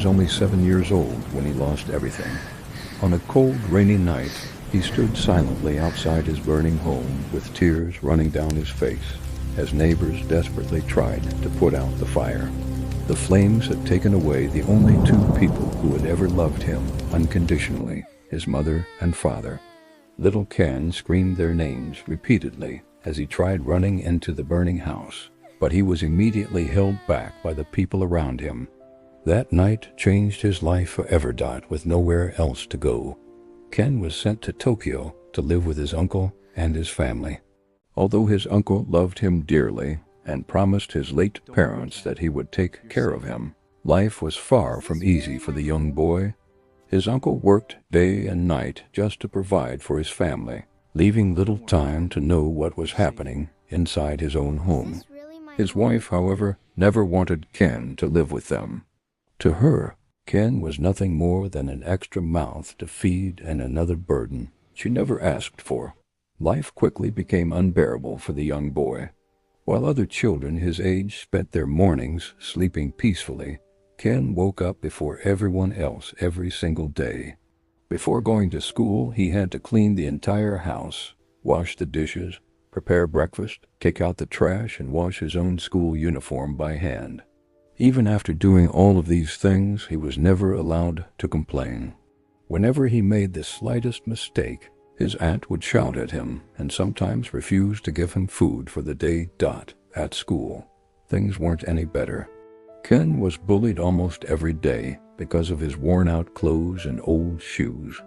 was only 7 years old when he lost everything. On a cold, rainy night, he stood silently outside his burning home with tears running down his face as neighbors desperately tried to put out the fire. The flames had taken away the only two people who had ever loved him unconditionally, his mother and father. Little Ken screamed their names repeatedly as he tried running into the burning house, but he was immediately held back by the people around him. That night changed his life forever. With nowhere else to go, Ken was sent to Tokyo to live with his uncle and his family. Although his uncle loved him dearly and promised his late parents that he would take care of him, life was far from easy for the young boy. His uncle worked day and night just to provide for his family, leaving little time to know what was happening inside his own home. His wife, however, never wanted Ken to live with them. To her, Ken was nothing more than an extra mouth to feed and another burden she never asked for. Life quickly became unbearable for the young boy. While other children his age spent their mornings sleeping peacefully, Ken woke up before everyone else every single day. Before going to school, he had to clean the entire house, wash the dishes, prepare breakfast, take out the trash, and wash his own school uniform by hand. Even after doing all of these things, he was never allowed to complain. Whenever he made the slightest mistake, his aunt would shout at him and sometimes refuse to give him food for the day. At school, things weren't any better. Ken was bullied almost every day because of his worn-out clothes and old shoes.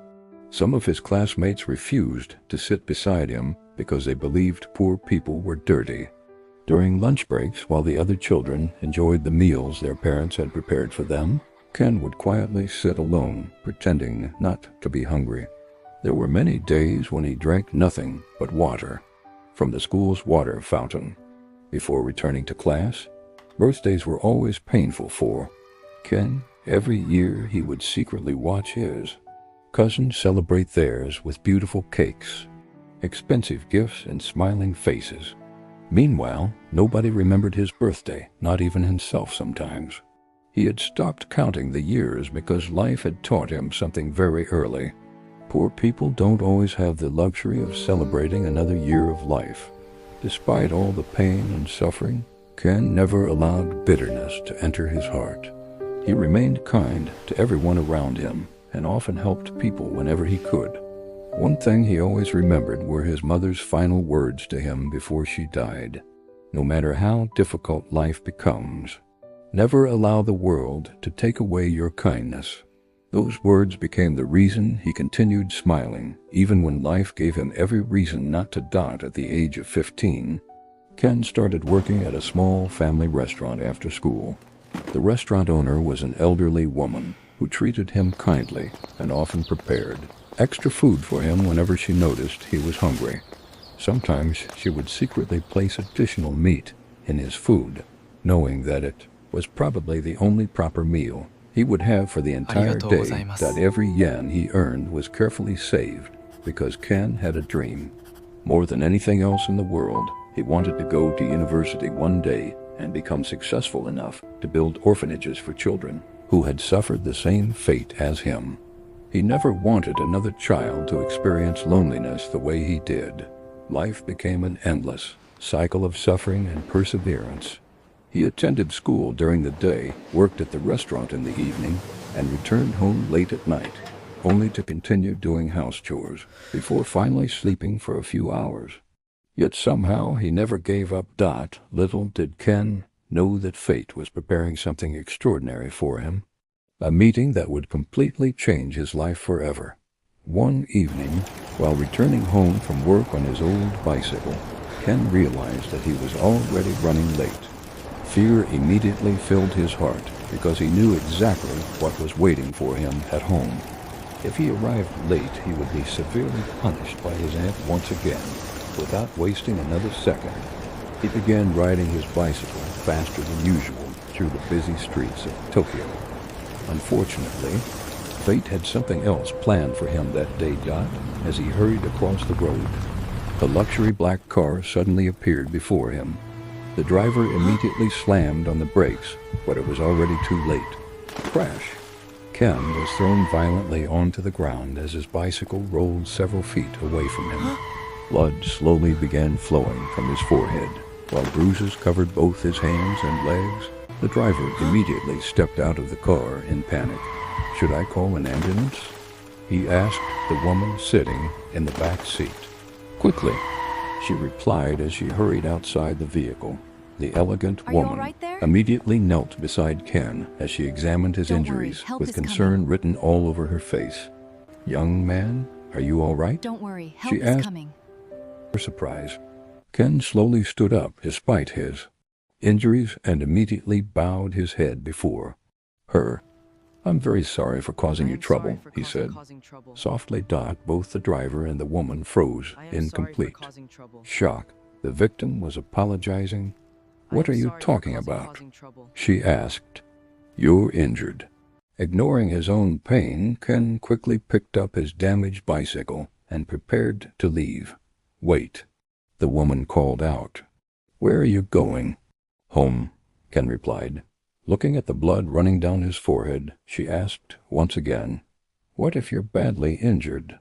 Some of his classmates refused to sit beside him because they believed poor people were dirty. During lunch breaks, while the other children enjoyed the meals their parents had prepared for them, Ken would quietly sit alone, pretending not to be hungry. There were many days when he drank nothing but water from the school's water fountain. Before returning to class, birthdays were always painful for Ken. Every year he would secretly watch his cousins celebrate theirs with beautiful cakes, expensive gifts, and smiling faces. Meanwhile, nobody remembered his birthday, not even himself sometimes. He had stopped counting the years because life had taught him something very early. Poor people don't always have the luxury of celebrating another year of life. Despite all the pain and suffering, Ken never allowed bitterness to enter his heart. He remained kind to everyone around him and often helped people whenever he could. One thing he always remembered were his mother's final words to him before she died. No matter how difficult life becomes, never allow the world to take away your kindness. Those words became the reason he continued smiling, even when life gave him every reason not to. At the age of 15, Ken started working at a small family restaurant after school. The restaurant owner was an elderly woman who treated him kindly and often prepared extra food for him whenever she noticed he was hungry. Sometimes she would secretly place additional meat in his food, knowing that it was probably the only proper meal he would have for the entire day. That every yen he earned was carefully saved because Ken had a dream. More than anything else in the world, he wanted to go to university one day and become successful enough to build orphanages for children who had suffered the same fate as him. He never wanted another child to experience loneliness the way he did. Life became an endless cycle of suffering and perseverance. He attended school during the day, worked at the restaurant in the evening, and returned home late at night, only to continue doing house chores before finally sleeping for a few hours. Yet somehow he never gave up. Little did Ken know that fate was preparing something extraordinary for him, a meeting that would completely change his life forever. One evening, while returning home from work on his old bicycle, Ken realized that he was already running late. Fear immediately filled his heart because he knew exactly what was waiting for him at home. If he arrived late, he would be severely punished by his aunt once again. Without wasting another second, he began riding his bicycle faster than usual through the busy streets of Tokyo. Unfortunately, fate had something else planned for him that day. As he hurried across the road, a luxury black car suddenly appeared before him. The driver immediately slammed on the brakes, but it was already too late. Crash! Ken was thrown violently onto the ground as his bicycle rolled several feet away from him. Blood slowly began flowing from his forehead, while bruises covered both his hands and legs. The driver immediately stepped out of the car in panic. "Should I call an ambulance?" he asked the woman sitting in the back seat. "Quickly," she replied as she hurried outside the vehicle. The elegant woman immediately knelt beside Ken as she examined his injuries, with concern written all over her face. "Young man, are you all right?" Don't worry, help she is asked coming. her surprise. Ken slowly stood up despite his injuries and immediately bowed his head before her. "I'm very sorry for causing you trouble," he said. Softly. Both the driver and the woman froze in complete shock. The victim was apologizing. "What are you talking about?" she asked. "You're injured." Ignoring his own pain, Ken quickly picked up his damaged bicycle and prepared to leave. "Wait," the woman called out. "Where are you going?" "Home," Ken replied. Looking at the blood running down his forehead, she asked once again, "What if you're badly injured?"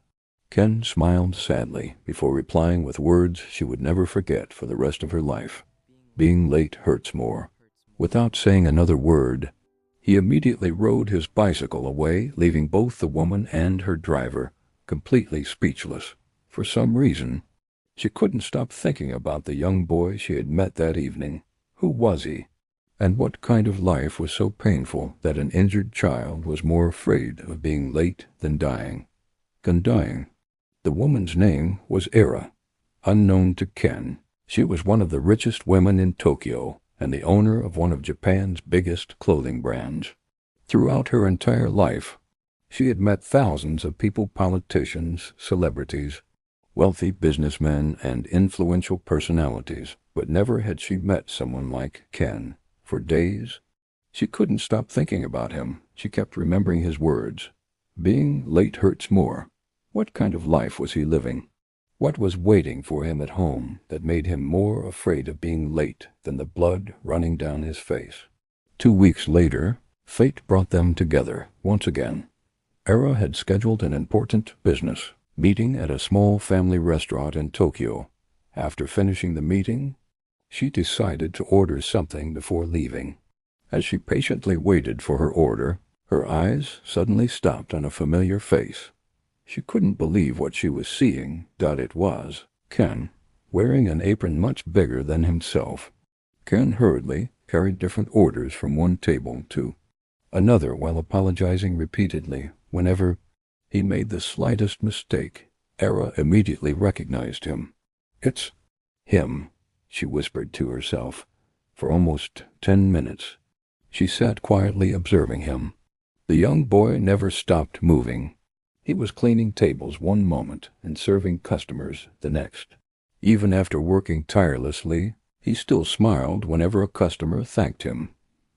Ken smiled sadly before replying with words she would never forget for the rest of her life. "Being late hurts more." Without saying another word, he immediately rode his bicycle away, leaving both the woman and her driver completely speechless. For some reason, she couldn't stop thinking about the young boy she had met that evening. Who was he? And what kind of life was so painful that an injured child was more afraid of being late than dying? The woman's name was Aira. Unknown to Ken, she was one of the richest women in Tokyo and the owner of one of Japan's biggest clothing brands. Throughout her entire life, she had met thousands of people, politicians, celebrities, wealthy businessmen, and influential personalities, but never had she met someone like Ken. For days, she couldn't stop thinking about him. She kept remembering his words. Being late hurts more. What kind of life was he living? What was waiting for him at home that made him more afraid of being late than the blood running down his face? 2 weeks later, fate brought them together once again. Aira had scheduled an important business meeting at a small family restaurant in Tokyo. After finishing the meeting, she decided to order something before leaving. As she patiently waited for her order, her eyes suddenly stopped on a familiar face. She couldn't believe what she was seeing. It was Ken, wearing an apron much bigger than himself. Ken hurriedly carried different orders from one table to another while apologizing repeatedly whenever he made the slightest mistake. Aira immediately recognized him. "It's him," she whispered to herself. For almost 10 minutes, she sat quietly observing him. The young boy never stopped moving. He was cleaning tables one moment and serving customers the next. Even after working tirelessly, he still smiled whenever a customer thanked him.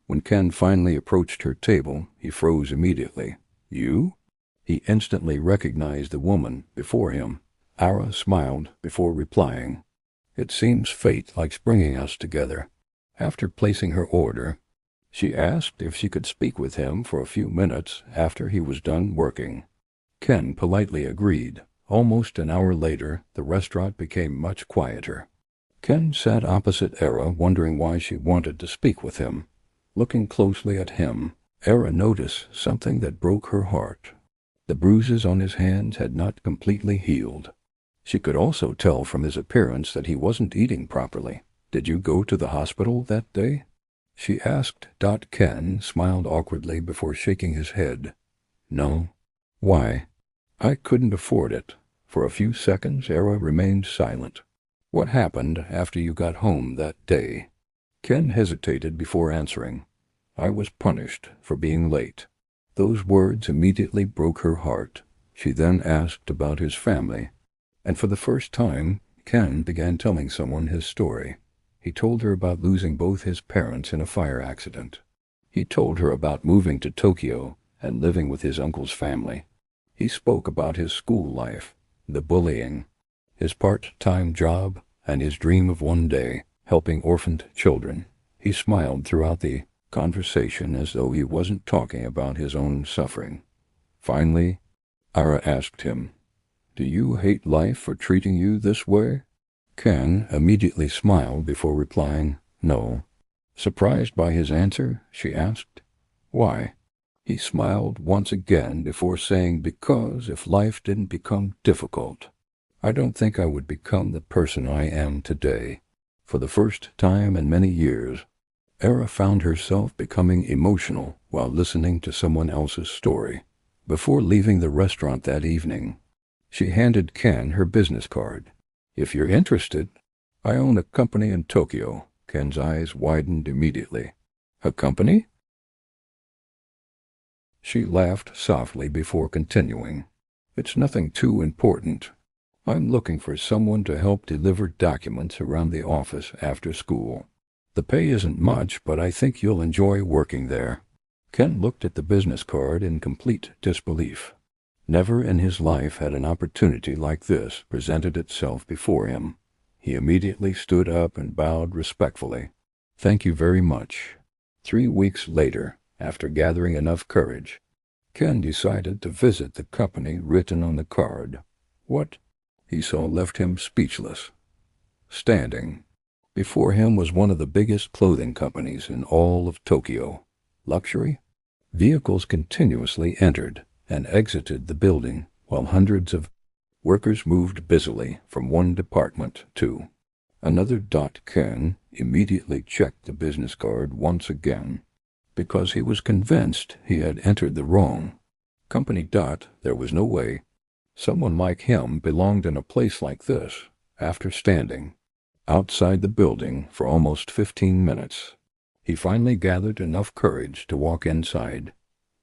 When Ken finally approached her table, he froze immediately. "You?" He instantly recognized the woman before him. Aira smiled before replying. "It seems fate likes bringing us together." After placing her order, she asked if she could speak with him for a few minutes after he was done working. Ken politely agreed. Almost an hour later, the restaurant became much quieter. Ken sat opposite Aira, wondering why she wanted to speak with him. Looking closely at him, Aira noticed something that broke her heart. The bruises on his hands had not completely healed. She could also tell from his appearance that he wasn't eating properly. "Did you go to the hospital that day?" she asked. Ken smiled awkwardly before shaking his head. "No." "Why?" "I couldn't afford it." For a few seconds, Aira remained silent. "What happened after you got home that day?" Ken hesitated before answering. "I was punished for being late." Those words immediately broke her heart. She then asked about his family, and for the first time, Ken began telling someone his story. He told her about losing both his parents in a fire accident. He told her about moving to Tokyo and living with his uncle's family. He spoke about his school life, the bullying, his part-time job, and his dream of one day helping orphaned children. He smiled throughout the conversation as though he wasn't talking about his own suffering. Finally, Aira asked him, "Do you hate life for treating you this way?" Ken immediately smiled before replying, "No." Surprised by his answer, she asked, "Why?" He smiled once again before saying, "Because if life didn't become difficult, I don't think I would become the person I am today." For the first time in many years, Aira found herself becoming emotional while listening to someone else's story. Before leaving the restaurant that evening, she handed Ken her business card. "If you're interested, I own a company in Tokyo." Ken's eyes widened immediately. "A company?" She laughed softly before continuing, "It's nothing too important. I'm looking for someone to help deliver documents around the office after school. The pay isn't much, but I think you'll enjoy working there." Ken looked at the business card in complete disbelief. Never in his life had an opportunity like this presented itself before him. He immediately stood up and bowed respectfully. "Thank you very much." 3 weeks later, after gathering enough courage, Ken decided to visit the company written on the card. What he saw left him speechless. Standing before him was one of the biggest clothing companies in all of Tokyo. Luxury? Vehicles continuously entered and exited the building, while hundreds of workers moved busily from one department to another. Ken immediately checked the business card once again, because he was convinced he had entered the wrong company. There was no way someone like him belonged in a place like this. After standing outside the building for almost 15 minutes, he finally gathered enough courage to walk inside.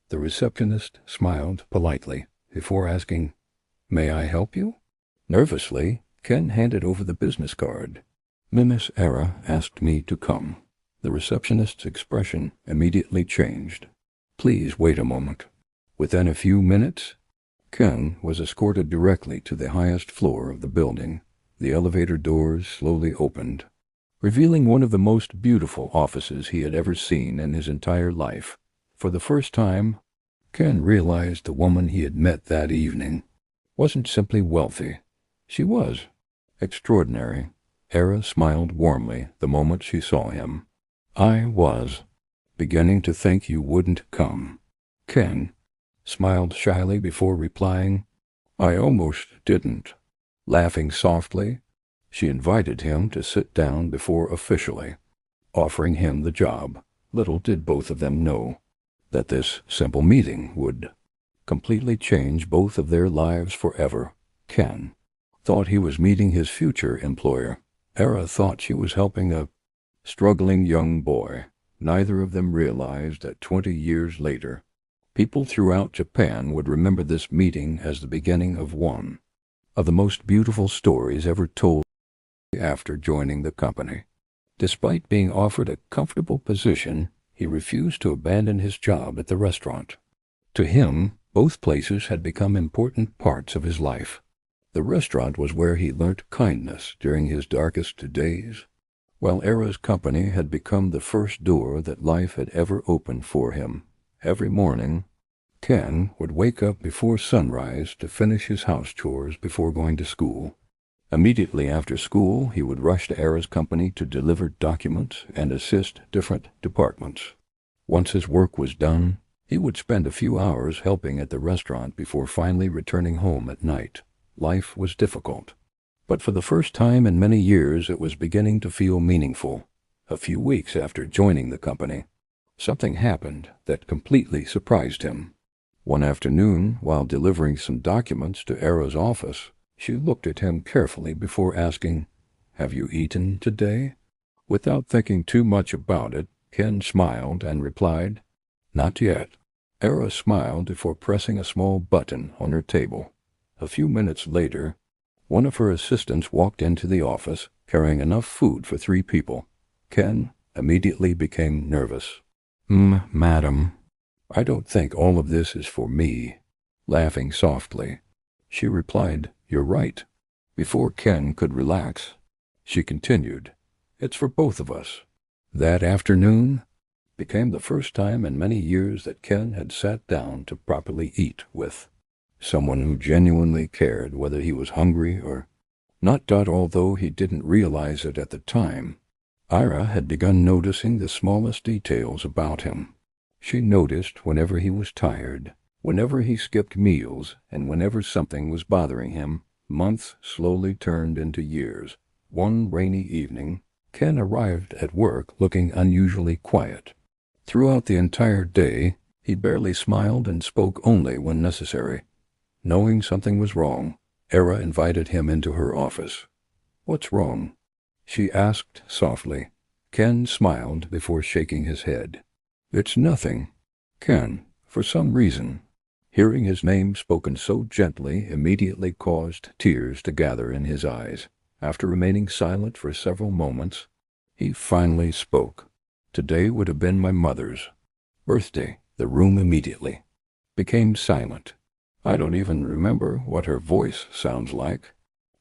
The receptionist smiled politely before asking, "May I help you?" Nervously, Ken handed over the business card. "Miss Aira asked me to come." The receptionist's expression immediately changed. "Please wait a moment." Within a few minutes, Ken was escorted directly to the highest floor of the building. The elevator doors slowly opened, revealing one of the most beautiful offices he had ever seen in his entire life. For the first time, Ken realized the woman he had met that evening wasn't simply wealthy. She was extraordinary. Aira smiled warmly the moment she saw him. "I was beginning to think you wouldn't come." Ken smiled shyly before replying, "I almost didn't." Laughing softly, she invited him to sit down before officially offering him the job. Little did both of them know that this simple meeting would completely change both of their lives forever. Ken thought he was meeting his future employer. Aira thought she was helping a struggling young boy. Neither of them realized that 20 years later, people throughout Japan would remember this meeting as the beginning of one of the most beautiful stories ever told. After joining the company, despite being offered a comfortable position, he refused to abandon his job at the restaurant. To him, both places had become important parts of his life. The restaurant was where he learnt kindness during his darkest days, while Aira's company had become the first door that life had ever opened for him. Every morning, Ken would wake up before sunrise to finish his house chores before going to school. Immediately after school, he would rush to Aira's company to deliver documents and assist different departments. Once his work was done, he would spend a few hours helping at the restaurant before finally returning home at night. Life was difficult, but for the first time in many years it was beginning to feel meaningful. A few weeks after joining the company, something happened that completely surprised him. One afternoon, while delivering some documents to Aira's office, she looked at him carefully before asking, "Have you eaten today?" Without thinking too much about it, Ken smiled and replied, "Not yet." Aira smiled before pressing a small button on her table. A few minutes later, one of her assistants walked into the office, carrying enough food for 3 people. Ken immediately became nervous. Madam, I don't think all of this is for me." Laughing softly, she replied, "You're right." Before Ken could relax, she continued, "It's for both of us." That afternoon, became the first time in many years that Ken had sat down to properly eat with someone who genuinely cared whether he was hungry or not. Although he didn't realize it at the time, Aira had begun noticing the smallest details about him. She noticed whenever he was tired, whenever he skipped meals, and whenever something was bothering him. Months slowly turned into years. One rainy evening, Ken arrived at work looking unusually quiet. Throughout the entire day, he barely smiled and spoke only when necessary. Knowing something was wrong, Aira invited him into her office. "What's wrong?" she asked softly. Ken smiled before shaking his head. "It's nothing." Ken, for some reason, hearing his name spoken so gently, immediately caused tears to gather in his eyes. After remaining silent for several moments, he finally spoke. "Today would have been my mother's birthday." The room immediately became silent. I don't even remember what her voice sounds like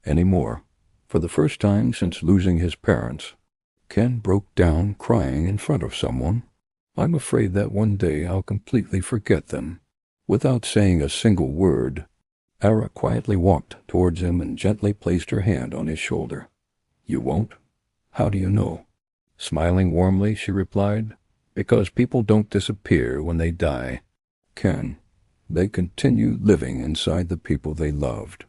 anymore. For the first time since losing his parents, Ken broke down crying in front of someone. "I'm afraid that one day I'll completely forget them." Without saying a single word, Aira quietly walked towards him and gently placed her hand on his shoulder. "You won't? How do you know?" Smiling warmly, she replied, "Because people don't disappear when they die, Ken. They continue living inside the people they loved."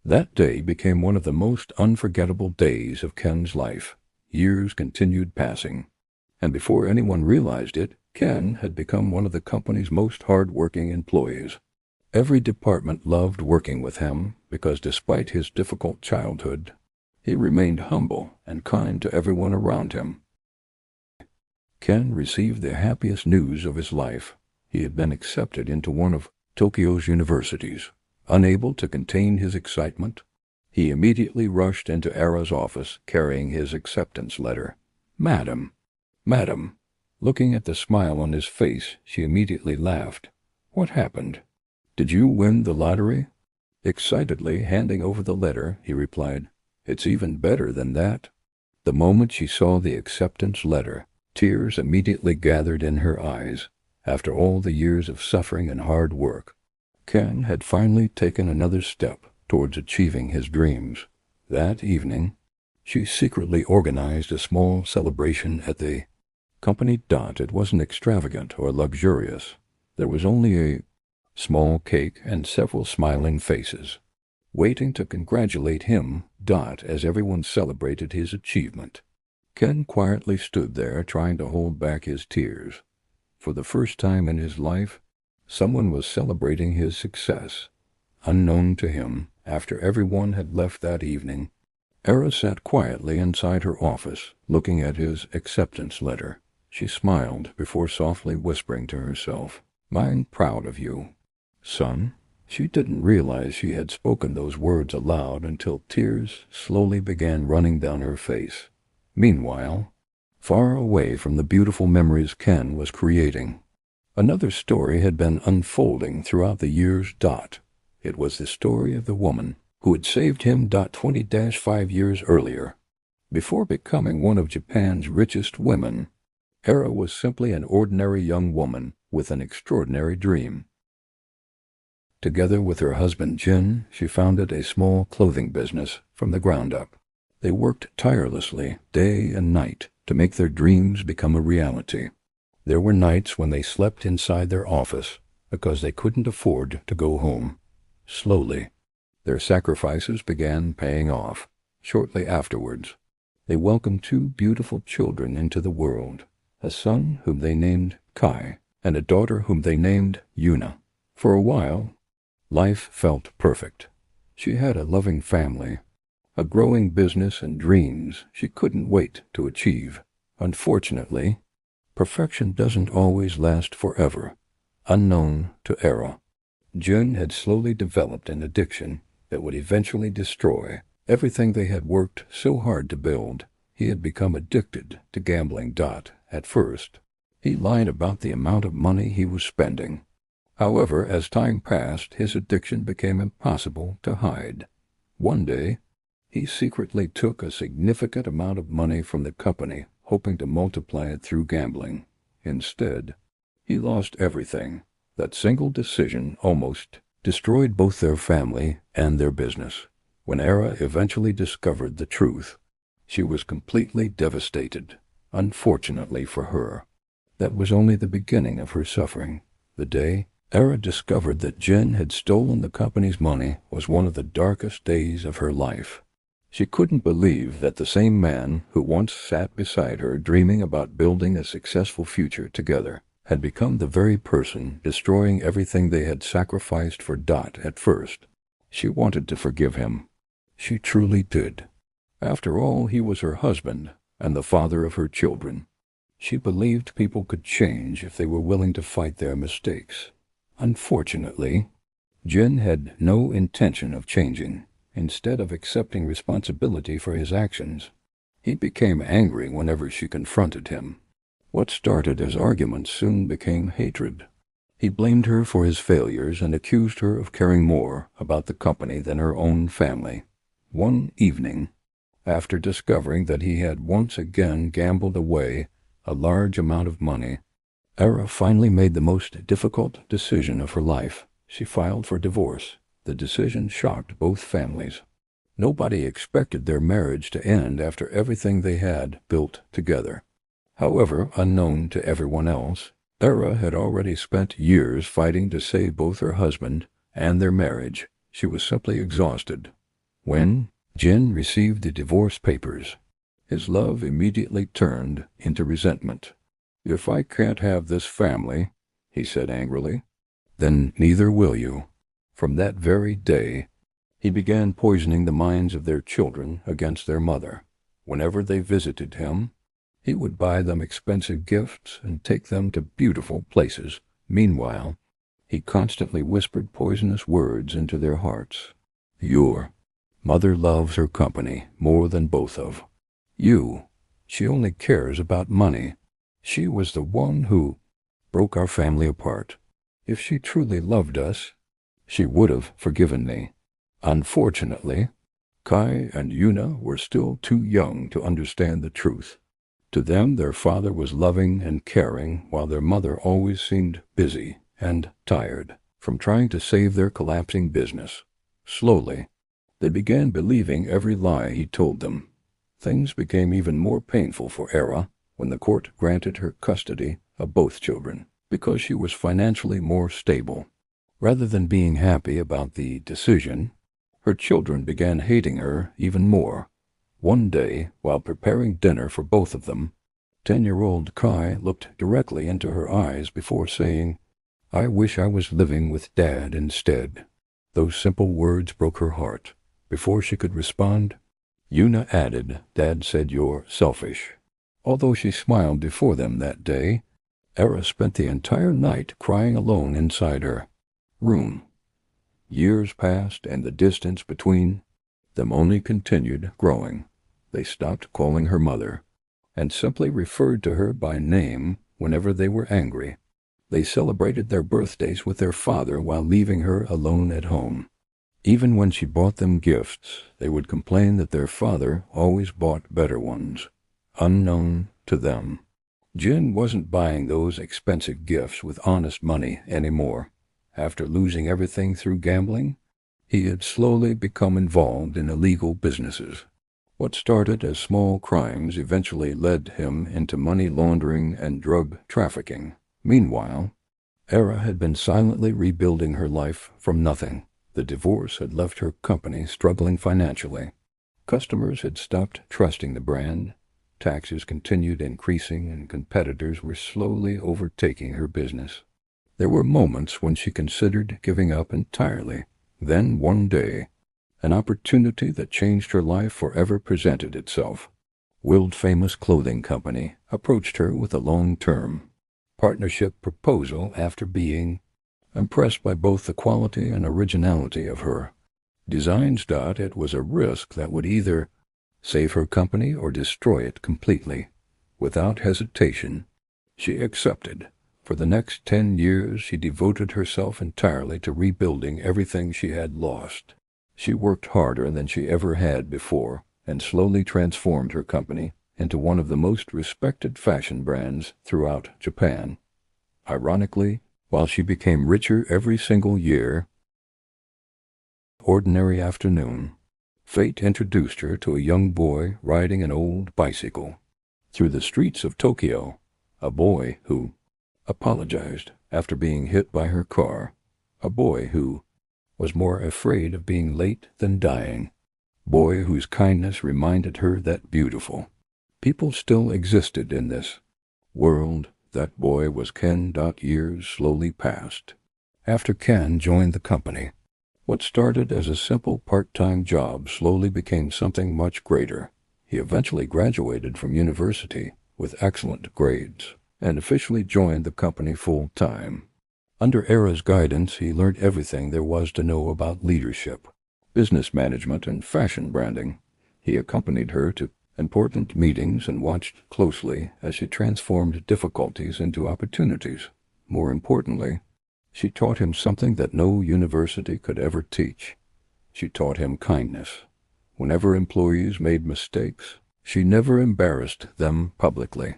That day became one of the most unforgettable days of Ken's life. Years continued passing, and before anyone realized it, Ken had become one of the company's most hard-working employees. Every department loved working with him because despite his difficult childhood, he remained humble and kind to everyone around him. Ken received the happiest news of his life. He had been accepted into one of Tokyo's universities. Unable to contain his excitement, he immediately rushed into Aira's office carrying his acceptance letter. Madam. Looking at the smile on his face, she immediately laughed. "What happened? Did you win the lottery?" Excitedly handing over the letter, he replied, "It's even better than that." The moment she saw the acceptance letter, tears immediately gathered in her eyes. After all the years of suffering and hard work, Ken had finally taken another step towards achieving his dreams. That evening, she secretly organized a small celebration at the company. It wasn't extravagant or luxurious. There was only a small cake and several smiling faces, waiting to congratulate him. As everyone celebrated his achievement, Ken quietly stood there trying to hold back his tears. For the first time in his life, someone was celebrating his success. Unknown to him, after everyone had left that evening, Aira sat quietly inside her office, looking at his acceptance letter. She smiled before softly whispering to herself, "I'm proud of you, son." She didn't realize she had spoken those words aloud until tears slowly began running down her face. Meanwhile, far away from the beautiful memories Ken was creating, another story had been unfolding throughout the years. It was the story of the woman who had saved him 20-5 years earlier. Before becoming one of Japan's richest women, Aira was simply an ordinary young woman with an extraordinary dream. Together with her husband Jin, she founded a small clothing business from the ground up. They worked tirelessly, day and night, to make their dreams become a reality. There were nights when they slept inside their office because they couldn't afford to go home. Slowly, their sacrifices began paying off. Shortly afterwards, they welcomed 2 beautiful children into the world, a son whom they named Kai, and a daughter whom they named Yuna. For a while, life felt perfect. She had a loving family, a growing business, and dreams she couldn't wait to achieve. Unfortunately, perfection doesn't always last forever. Unknown to Aira, Jin had slowly developed an addiction that would eventually destroy everything they had worked so hard to build. He had become addicted to gambling. At first, he lied about the amount of money he was spending. However, as time passed, his addiction became impossible to hide. One day, he secretly took a significant amount of money from the company, hoping to multiply it through gambling. Instead, he lost everything. That single decision almost destroyed both their family and their business. When Aira eventually discovered the truth, she was completely devastated. Unfortunately for her, that was only the beginning of her suffering. The day Aira discovered that Jin had stolen the company's money was one of the darkest days of her life. She couldn't believe that the same man who once sat beside her dreaming about building a successful future together had become the very person destroying everything they had sacrificed for Dot at first. She wanted to forgive him. She truly did. After all, he was her husband and the father of her children. She believed people could change if they were willing to fight their mistakes. Unfortunately, Jin had no intention of changing. Instead of accepting responsibility for his actions, he became angry whenever she confronted him. What started as arguments soon became hatred. He blamed her for his failures and accused her of caring more about the company than her own family. One evening, after discovering that he had once again gambled away a large amount of money, Aira finally made the most difficult decision of her life. She filed for divorce. The decision shocked both families. Nobody expected their marriage to end after everything they had built together. However, unknown to everyone else, Aira had already spent years fighting to save both her husband and their marriage. She was simply exhausted. When Jin received the divorce papers, his love immediately turned into resentment. "If I can't have this family," he said angrily, "then neither will you." From that very day, he began poisoning the minds of their children against their mother. Whenever they visited him, he would buy them expensive gifts and take them to beautiful places. Meanwhile, he constantly whispered poisonous words into their hearts. "Your mother loves her company more than both of you. She only cares about money. She was the one who broke our family apart. If she truly loved us, she would have forgiven me." Unfortunately, Kai and Yuna were still too young to understand the truth. To them, their father was loving and caring, while their mother always seemed busy and tired from trying to save their collapsing business. Slowly, they began believing every lie he told them. Things became even more painful for Aira when the court granted her custody of both children, because she was financially more stable. Rather than being happy about the decision, her children began hating her even more. One day, while preparing dinner for both of them, 10-year-old Kai looked directly into her eyes before saying, "I wish I was living with Dad instead." Those simple words broke her heart. Before she could respond, Yuna added, "Dad said you're selfish." Although she smiled before them that day, Aira spent the entire night crying alone inside her room. Years passed, and the distance between them only continued growing. They stopped calling her mother, and simply referred to her by name whenever they were angry. They celebrated their birthdays with their father while leaving her alone at home. Even when she bought them gifts, they would complain that their father always bought better ones. Unknown to them, Jin wasn't buying those expensive gifts with honest money anymore. After losing everything through gambling, he had slowly become involved in illegal businesses. What started as small crimes eventually led him into money laundering and drug trafficking. Meanwhile, Aira had been silently rebuilding her life from nothing. The divorce had left her company struggling financially. Customers had stopped trusting the brand. Taxes continued increasing, and competitors were slowly overtaking her business. There were moments when she considered giving up entirely. Then, one day, an opportunity that changed her life forever presented itself. World-famous clothing company approached her with a long-term partnership proposal after being impressed by both the quality and originality of her designs. It was a risk that would either save her company or destroy it completely. Without hesitation, she accepted. For the next 10 years, she devoted herself entirely to rebuilding everything she had lost. She worked harder than she ever had before and slowly transformed her company into one of the most respected fashion brands throughout Japan. Ironically, while she became richer every single year, ordinary afternoon, fate introduced her to a young boy riding an old bicycle through the streets of Tokyo, a boy who apologized after being hit by her car, a boy who was more afraid of being late than dying, boy whose kindness reminded her that beautiful people still existed in this world. That boy was Ken. Years slowly passed. After Ken joined the company, what started as a simple part-time job slowly became something much greater. He eventually graduated from university with excellent grades and officially joined the company full-time. Under Aira's guidance, he learned everything there was to know about leadership, business management, and fashion branding. He accompanied her to important meetings and watched closely as she transformed difficulties into opportunities. More importantly, she taught him something that no university could ever teach. She taught him kindness. Whenever employees made mistakes, she never embarrassed them publicly.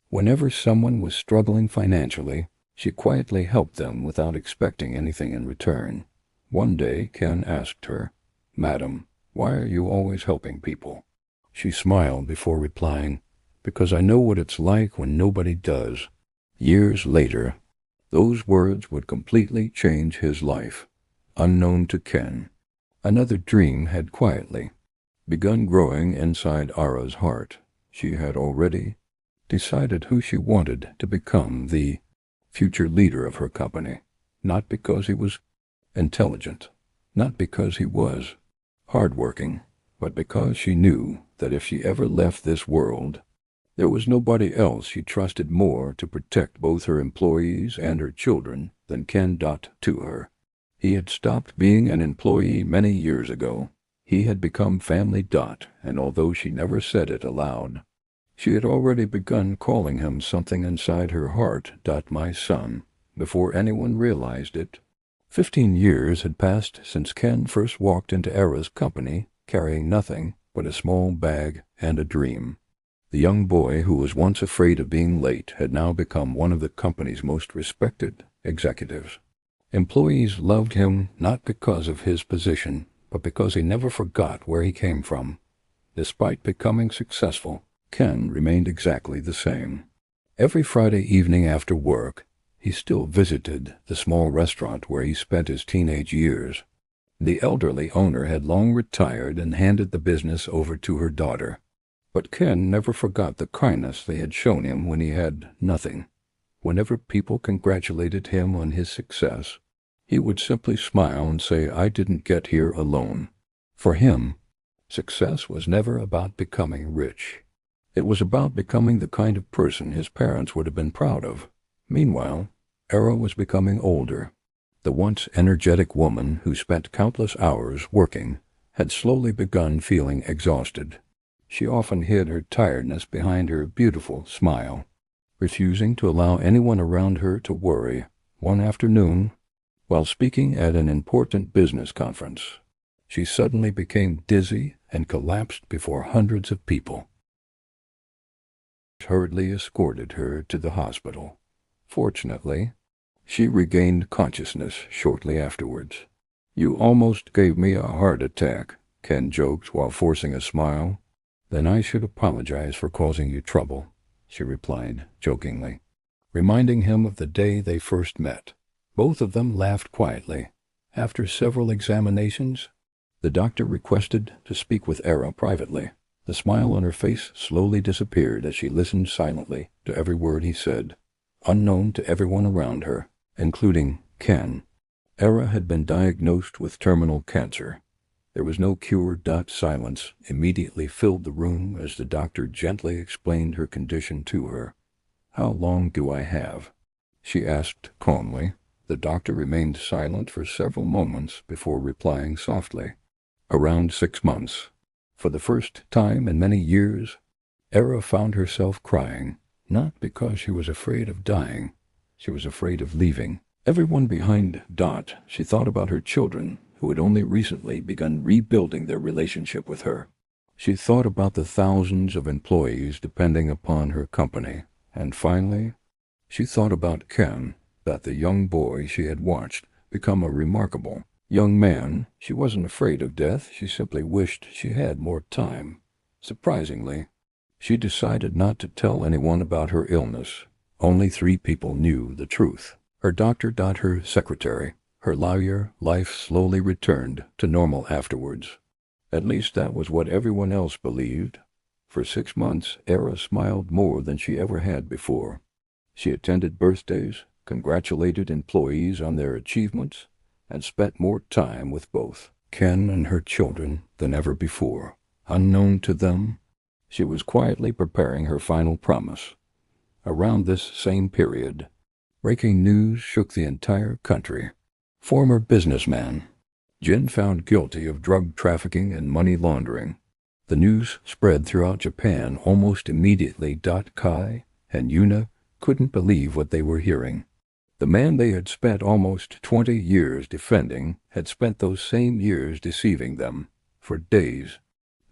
Whenever someone was struggling financially, she quietly helped them without expecting anything in return. One day, Ken asked her, "Madam, why are you always helping people?" She smiled before replying, "Because I know what it's like when nobody does." Years later, those words would completely change his life. Unknown to Ken, another dream had quietly begun growing inside Aira's heart. She had already decided who she wanted to become the future leader of her company, not because he was intelligent, not because he was hardworking, but because she knew that if she ever left this world, there was nobody else she trusted more to protect both her employees and her children than Ken. To her, he had stopped being an employee many years ago. He had become family. And although she never said it aloud, she had already begun calling him something inside her heart. My son, before anyone realized it. 15 years had passed since Ken first walked into Aira's company, carrying nothing but a small bag and a dream. The young boy who was once afraid of being late had now become one of the company's most respected executives. Employees loved him not because of his position, but because he never forgot where he came from. Despite becoming successful, Ken remained exactly the same. Every Friday evening after work, he still visited the small restaurant where he spent his teenage years. The elderly owner had long retired and handed the business over to her daughter. But Ken never forgot the kindness they had shown him when he had nothing. Whenever people congratulated him on his success, he would simply smile and say, "I didn't get here alone." For him, success was never about becoming rich. It was about becoming the kind of person his parents would have been proud of. Meanwhile, Aira was becoming older. The once energetic woman who spent countless hours working had slowly begun feeling exhausted. She often hid her tiredness behind her beautiful smile, refusing to allow anyone around her to worry. One afternoon, while speaking at an important business conference, she suddenly became dizzy and collapsed before hundreds of people. Hurriedly escorted her to the hospital. Fortunately, she regained consciousness shortly afterwards. "You almost gave me a heart attack," Ken joked while forcing a smile. "Then I should apologize for causing you trouble," she replied jokingly, reminding him of the day they first met. Both of them laughed quietly. After several examinations, the doctor requested to speak with Aira privately. The smile on her face slowly disappeared as she listened silently to every word he said. Unknown to everyone around her, including Ken, Aira had been diagnosed with terminal cancer. There was no cure. Silence immediately filled the room as the doctor gently explained her condition to her. "How long do I have?" she asked calmly. The doctor remained silent for several moments before replying softly, "Around 6 months." For the first time in many years, Aira found herself crying, not because she was afraid of dying. She was afraid of leaving everyone behind. She thought about her children, who had only recently begun rebuilding their relationship with her. She thought about the thousands of employees depending upon her company, and finally, she thought about Ken, the young boy she had watched become a remarkable young man. She wasn't afraid of death, she simply wished she had more time. Surprisingly, she decided not to tell anyone about her illness. Only 3 people knew the truth: her doctor, her secretary, her lawyer. Life slowly returned to normal afterwards. At least that was what everyone else believed. For 6 months, Aira smiled more than she ever had before. She attended birthdays, congratulated employees on their achievements, and spent more time with both Ken and her children than ever before. Unknown to them, she was quietly preparing her final promise. Around this same period, breaking news shook the entire country. Former businessman Jin found guilty of drug trafficking and money laundering. The news spread throughout Japan almost immediately. Kai and Yuna couldn't believe what they were hearing. The man they had spent almost 20 years defending had spent those same years deceiving them. For days,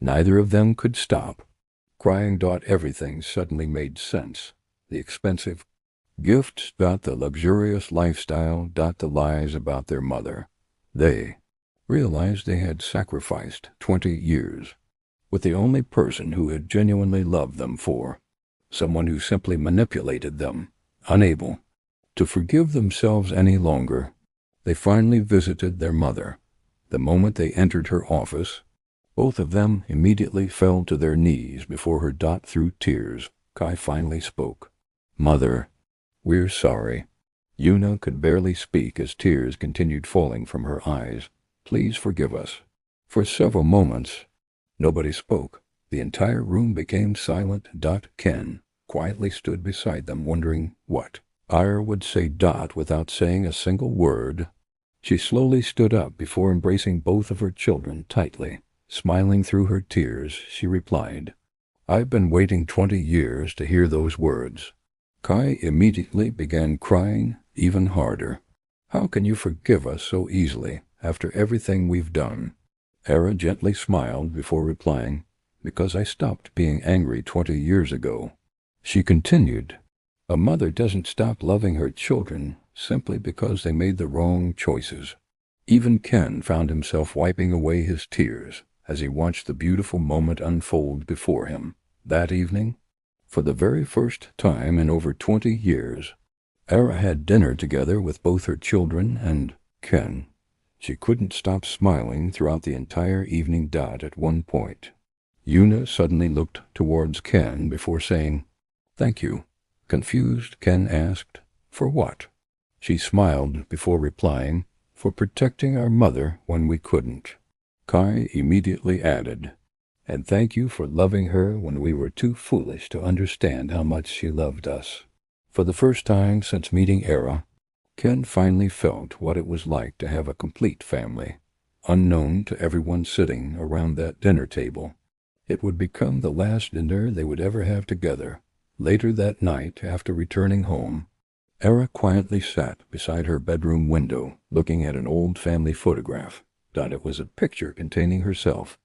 neither of them could stop crying. Everything suddenly made sense. The expensive gifts, the luxurious lifestyle, the lies about their mother. They realized they had sacrificed 20 years with the only person who had genuinely loved them for someone who simply manipulated them. Unable to forgive themselves any longer, they finally visited their mother. The moment they entered her office, both of them immediately fell to their knees before her. Through tears, Kai finally spoke. "Mother, we're sorry." Yuna could barely speak as tears continued falling from her eyes. "Please forgive us." For several moments, nobody spoke. The entire room became silent. Ken quietly stood beside them, wondering what Aira would say. Without saying a single word, she slowly stood up before embracing both of her children tightly. Smiling through her tears, she replied, "I've been waiting 20 years to hear those words." Kai immediately began crying even harder. "How can you forgive us so easily after everything we've done?" Aira gently smiled before replying, "Because I stopped being angry 20 years ago." She continued, "A mother doesn't stop loving her children simply because they made the wrong choices." Even Ken found himself wiping away his tears as he watched the beautiful moment unfold before him. That evening, for the very first time in over 20 years, Aira had dinner together with both her children and Ken. She couldn't stop smiling throughout the entire evening. At one point, Yuna suddenly looked towards Ken before saying, "Thank you." Confused, Ken asked, "For what?" She smiled before replying, "For protecting our mother when we couldn't." Kai immediately added, "And thank you for loving her when we were too foolish to understand how much she loved us." For the first time since meeting Aira, Ken finally felt what it was like to have a complete family. Unknown to everyone sitting around that dinner table, it would become the last dinner they would ever have together. Later that night, after returning home, Aira quietly sat beside her bedroom window, looking at an old family photograph. It was a picture containing herself,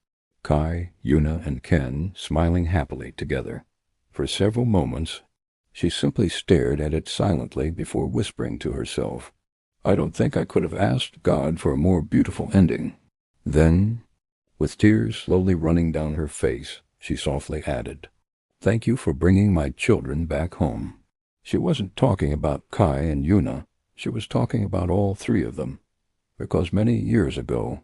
Kai, Yuna, and Ken smiling happily together. For several moments, she simply stared at it silently before whispering to herself, "I don't think I could have asked God for a more beautiful ending." Then, with tears slowly running down her face, she softly added, "Thank you for bringing my children back home." She wasn't talking about Kai and Yuna, she was talking about all 3 of them, because many years ago,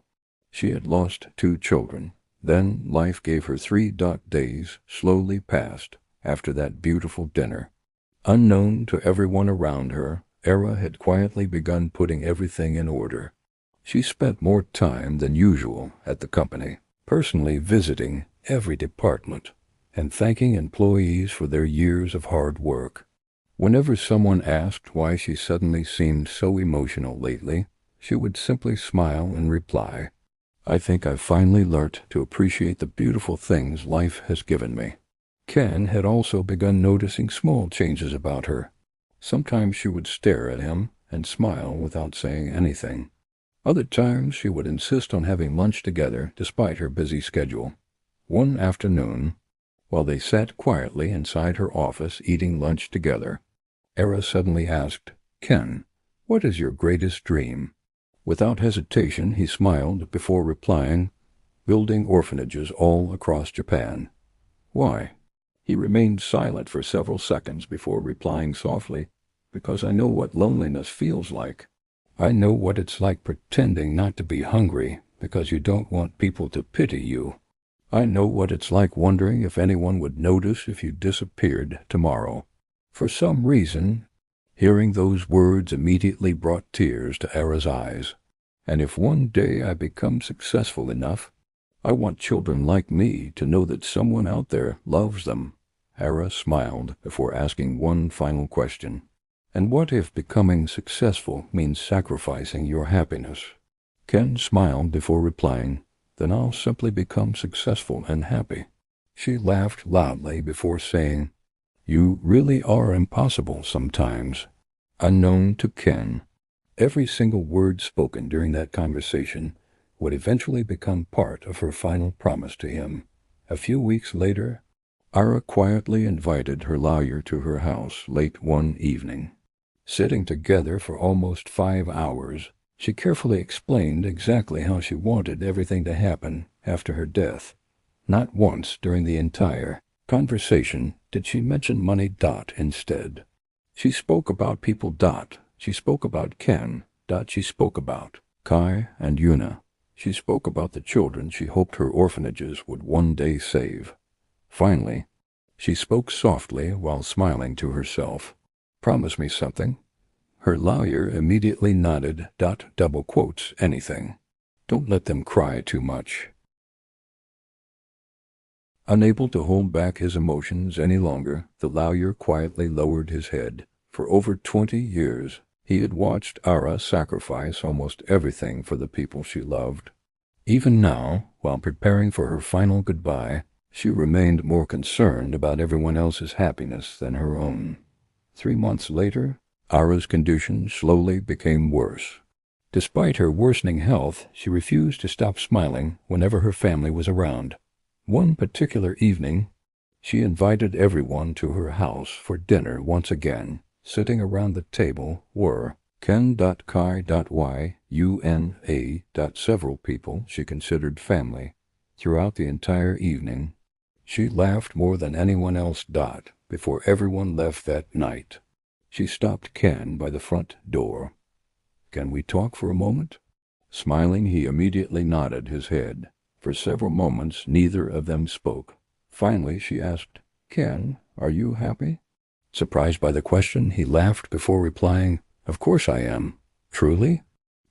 she had lost 2 children. Then life gave her 3 days slowly passed after that beautiful dinner. Unknown to everyone around her, Aira had quietly begun putting everything in order. She spent more time than usual at the company, personally visiting every department and thanking employees for their years of hard work. Whenever someone asked why she suddenly seemed so emotional lately, she would simply smile and reply, "I think I've finally learnt to appreciate the beautiful things life has given me." Ken had also begun noticing small changes about her. Sometimes she would stare at him and smile without saying anything. Other times she would insist on having lunch together despite her busy schedule. One afternoon, while they sat quietly inside her office eating lunch together, Aira suddenly asked, "Ken, what is your greatest dream?" Without hesitation, he smiled before replying, "Building orphanages all across Japan." "Why?" He remained silent for several seconds before replying softly, "Because I know what loneliness feels like. I know what it's like pretending not to be hungry because you don't want people to pity you. I know what it's like wondering if anyone would notice if you disappeared tomorrow." For some reason, hearing those words immediately brought tears to Aira's eyes. "And if one day I become successful enough, I want children like me to know that someone out there loves them." Aira smiled before asking one final question. "And what if becoming successful means sacrificing your happiness?" Ken smiled before replying, "Then I'll simply become successful and happy." She laughed loudly before saying, "You really are impossible sometimes." Unknown to Ken, every single word spoken during that conversation would eventually become part of her final promise to him. A few weeks later, Aira quietly invited her lawyer to her house late one evening. Sitting together for almost 5 hours, she carefully explained exactly how she wanted everything to happen after her death. Not once during the entire conversation did she mention money. Instead, she spoke about people. She spoke about Ken. She spoke about Kai and Yuna. She spoke about the children she hoped her orphanages would one day save. Finally, she spoke softly while smiling to herself. "Promise me something." Her lawyer immediately nodded. Double quotes, "anything. Don't let them cry too much." Unable to hold back his emotions any longer, the lawyer quietly lowered his head. For over 20 years, he had watched Aira sacrifice almost everything for the people she loved. Even now, while preparing for her final goodbye, she remained more concerned about everyone else's happiness than her own. 3 months later, Aira's condition slowly became worse. Despite her worsening health, she refused to stop smiling whenever her family was around. One particular evening, she invited everyone to her house for dinner once again. Sitting around the table were Ken. Kai. Yuna. Several people she considered family. Throughout the entire evening, she laughed more than anyone else. Before everyone left that night, she stopped Ken by the front door. "Can we talk for a moment?" Smiling, he immediately nodded his head. For several moments, neither of them spoke. Finally, she asked, "Ken, are you happy?" Surprised by the question, he laughed before replying, "Of course I am. Truly?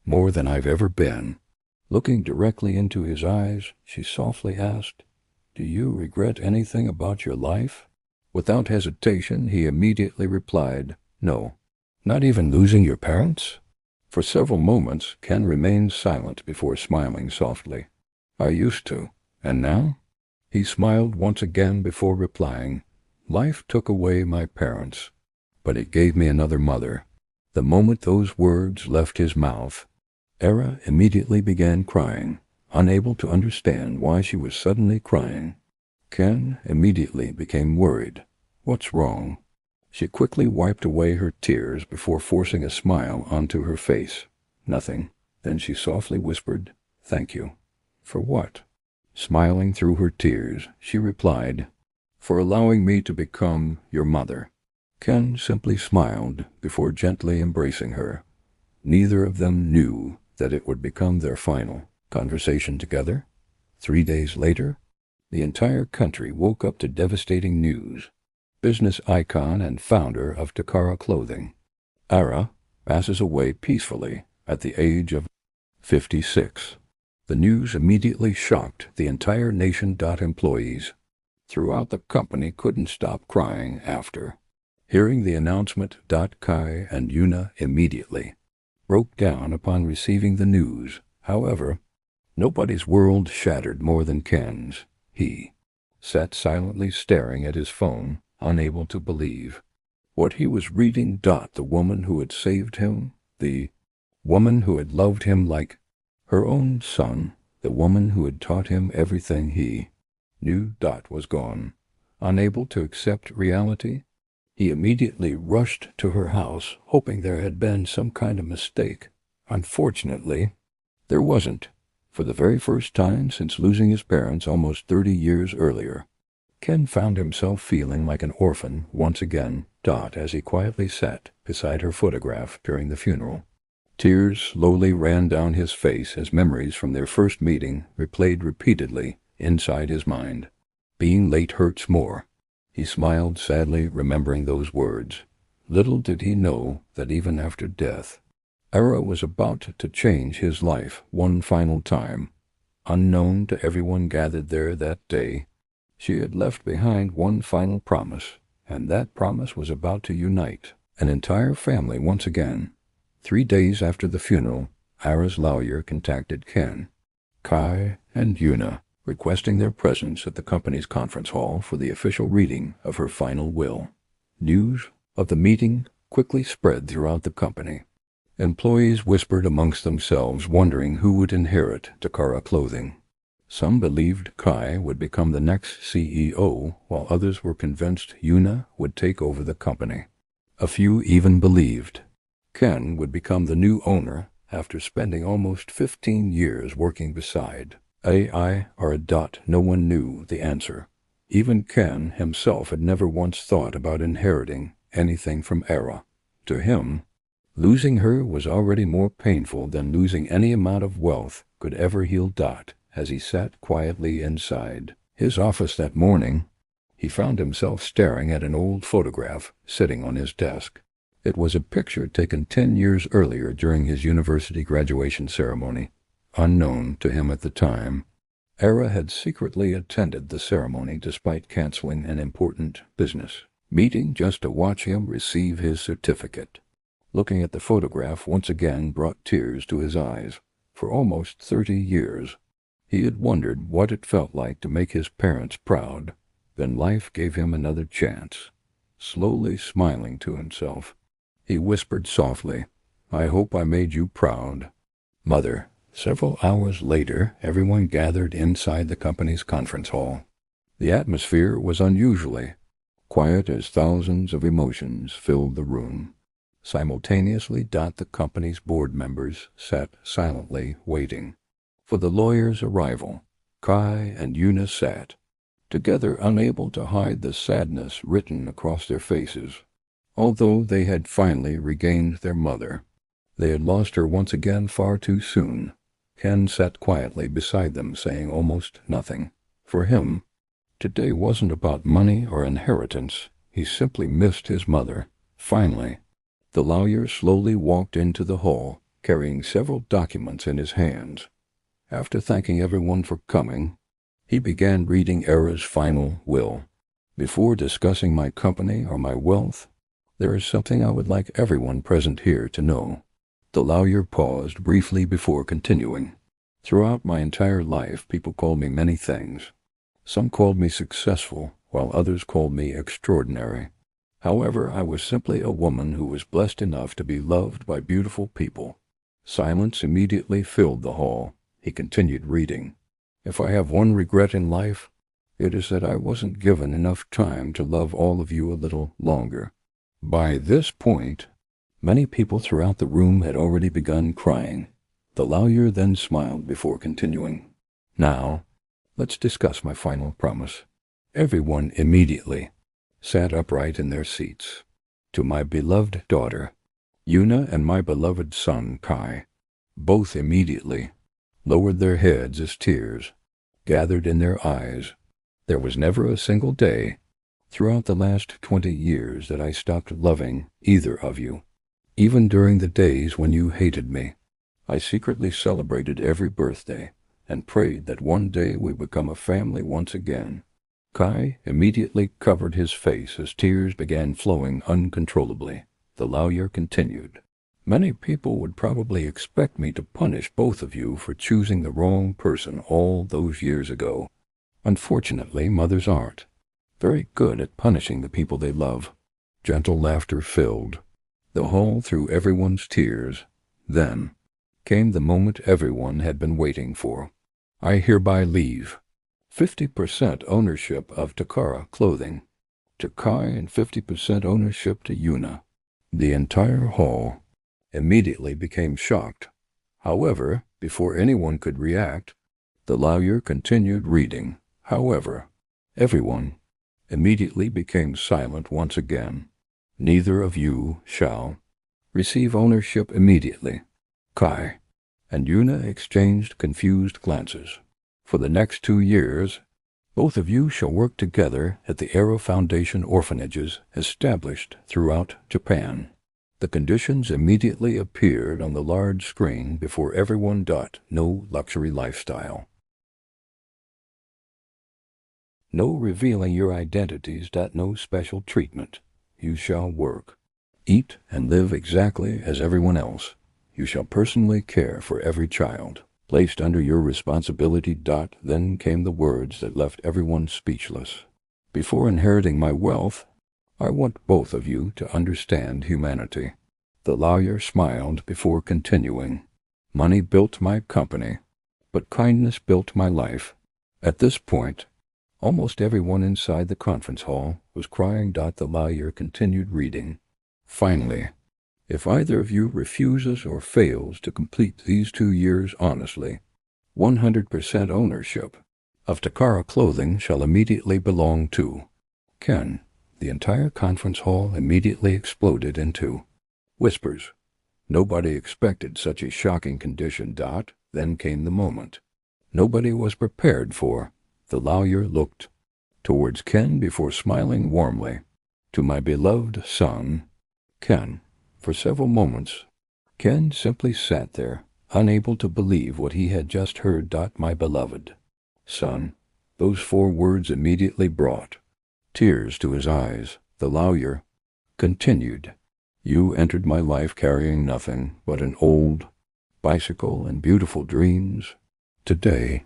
More than I've ever been." Looking directly into his eyes, she softly asked, "Do you regret anything about your life?" Without hesitation, he immediately replied, "No." "Not even losing your parents?" For several moments, Ken remained silent before smiling softly. "I used to. And now?" He smiled once again before replying, "Life took away my parents, but it gave me another mother." The moment those words left his mouth, Aira immediately began crying, unable to understand why she was suddenly crying. Ken immediately became worried. "What's wrong?" She quickly wiped away her tears before forcing a smile onto her face. "Nothing." Then she softly whispered, "Thank you." "For what?" Smiling through her tears, she replied, "For allowing me to become your mother." Ken simply smiled before gently embracing her. Neither of them knew that it would become their final conversation together. 3 days later, the entire country woke up to devastating news. Business icon and founder of Takara Clothing, Aira, passes away peacefully at the age of 56. The news immediately shocked the entire nation. Employees throughout the company couldn't stop crying after hearing the announcement. Kai and Yuna immediately broke down upon receiving the news. However, nobody's world shattered more than Ken's. He sat silently staring at his phone, unable to believe what he was reading. The woman who had saved him, the woman who had loved him like her own son, the woman who had taught him everything he knew Dot was gone. Unable to accept reality, he immediately rushed to her house, hoping there had been some kind of mistake. Unfortunately, there wasn't. For the very first time since losing his parents almost 30 years earlier, Ken found himself feeling like an orphan once again. Dot, as he quietly sat beside her photograph during the funeral. Tears slowly ran down his face as memories from their first meeting replayed repeatedly inside his mind. Being late hurts more. He smiled sadly, remembering those words. Little did he know that even after death, Aira was about to change his life one final time. Unknown to everyone gathered there that day, she had left behind one final promise, and that promise was about to unite an entire family once again. 3 days after the funeral, Aira's lawyer contacted Ken, Kai, and Yuna, requesting their presence at the company's conference hall for the official reading of her final will. News of the meeting quickly spread throughout the company. Employees whispered amongst themselves, wondering who would inherit Takara Clothing. Some believed Kai would become the next CEO, while others were convinced Yuna would take over the company. A few even believed Ken would become the new owner after spending almost 15 years working beside Aira. No one knew the answer. Even Ken himself had never once thought about inheriting anything from Aira. To him, losing her was already more painful than losing any amount of wealth could ever heal. Dot, as he sat quietly inside his office that morning, he found himself staring at an old photograph sitting on his desk. It was a picture taken 10 years earlier during his university graduation ceremony. Unknown to him at the time, Aira had secretly attended the ceremony despite canceling an important business meeting just to watch him receive his certificate. Looking at the photograph once again brought tears to his eyes. For almost 30 years, he had wondered what it felt like to make his parents proud. Then life gave him another chance. Slowly smiling to himself, he whispered softly, "I hope I made you proud, Mother." Several hours later, everyone gathered inside the company's conference hall. The atmosphere was unusually quiet as thousands of emotions filled the room. Simultaneously, the company's board members sat silently waiting for the lawyer's arrival. Kai and Yuna sat together, unable to hide the sadness written across their faces. Although they had finally regained their mother, they had lost her once again far too soon. Ken sat quietly beside them, saying almost nothing. For him, today wasn't about money or inheritance. He simply missed his mother. Finally, the lawyer slowly walked into the hall, carrying several documents in his hands. After thanking everyone for coming, he began reading Aira's final will. "Before discussing my company or my wealth, there is something I would like everyone present here to know." The lawyer paused briefly before continuing. "Throughout my entire life, people called me many things. Some called me successful, while others called me extraordinary. However, I was simply a woman who was blessed enough to be loved by beautiful people." Silence immediately filled the hall. He continued reading. "If I have one regret in life, it is that I wasn't given enough time to love all of you a little longer." By this point, many people throughout the room had already begun crying. The lawyer then smiled before continuing. "Now, let's discuss my final promise." Everyone immediately sat upright in their seats. "To my beloved daughter, Yuna, and my beloved son, Kai." Both immediately lowered their heads as tears gathered in their eyes. "There was never a single day throughout the last 20 years that I stopped loving either of you. Even during the days when you hated me, I secretly celebrated every birthday and prayed that one day we become a family once again." Kai immediately covered his face as tears began flowing uncontrollably. The lawyer continued. "Many people would probably expect me to punish both of you for choosing the wrong person all those years ago. Unfortunately, mothers aren't very good at punishing the people they love." Gentle laughter filled the hall through everyone's tears. Then came the moment everyone had been waiting for. "I hereby leave 50% ownership of Takara clothing to Kai and 50% ownership to Yuna. The entire hall immediately became shocked. However, before anyone could react, the lawyer continued reading. However, everyone immediately became silent once again. Neither of you shall receive ownership immediately. Kai and Yuna exchanged confused glances. For the next 2 years, both of you shall work together at the Aira Foundation orphanages established throughout Japan. The conditions immediately appeared on the large screen before everyone. No luxury lifestyle. No revealing your identities. No special treatment. You shall work, eat, and live exactly as everyone else. You shall personally care for every child placed under your responsibility. Then came the words that left everyone speechless. Before inheriting my wealth, I want both of you to understand humanity. The lawyer smiled before continuing. Money built my company, but kindness built my life. At this point, almost everyone inside the conference hall was crying. The lawyer continued reading. Finally, if either of you refuses or fails to complete these 2 years honestly, 100% ownership of Takara clothing shall immediately belong to Ken. The entire conference hall immediately exploded into whispers. Nobody expected such a shocking condition. Then came the moment nobody was prepared for. The lawyer looked towards Ken before smiling warmly. To my beloved son, Ken. For several moments, Ken simply sat there, unable to believe what he had just heard. My beloved son. Those 4 words immediately brought tears to his eyes. The lawyer continued. You entered my life carrying nothing but an old bicycle and beautiful dreams. Today,